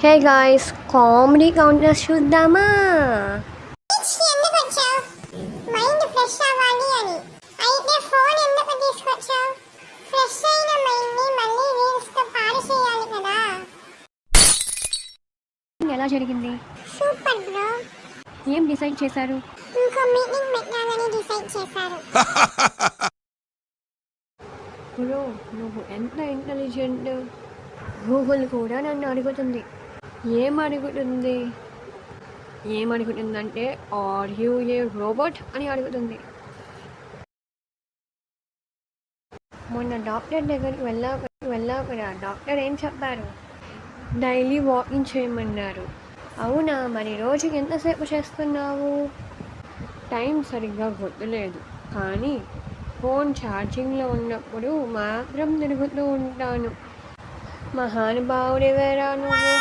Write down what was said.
Hey guys, comedy counters చూద్దామా? ఎందుకొచ్చావు? Mind fresh అవ్వాలి అని. అయితే ఫోన్ ఎందుకు తీసుకొచ్చావు? ఫ్రెష్ అయిన మైండ్ ని మళ్ళీ రీల్స్ తో పాడు చేయాలి కదా. ఎలా జరిగింది? Super bro. ఏం డిసైడ్ చేశారు? ఇంకో మీటింగ్ పెట్టాలని డిసైడ్ చేశారు. బ్రో, నువ్వు ఎంత ఇంటెలిజెంట్. గూగుల్ కూడా నన్ను అడుగుతుంది. ఏమడుగుతుందంటే ఆర్ యూ ఏ రోబోట్ అని అడుగుతుంది. మొన్న డాక్టర్ దగ్గరికి వెళ్ళావు కదా, డాక్టర్ ఏం చెప్పారు? డైలీ వాకింగ్ చేయమన్నారు. అవునా, మరి రోజుకి ఎంతసేపు చేస్తున్నావు? టైం సరిగ్గా గుర్తులేదు, కానీ ఫోన్ ఛార్జింగ్లో ఉన్నప్పుడు మాత్రం తిరుగుతూ ఉంటాను. మహానుభావుడివేరా నువ్వు.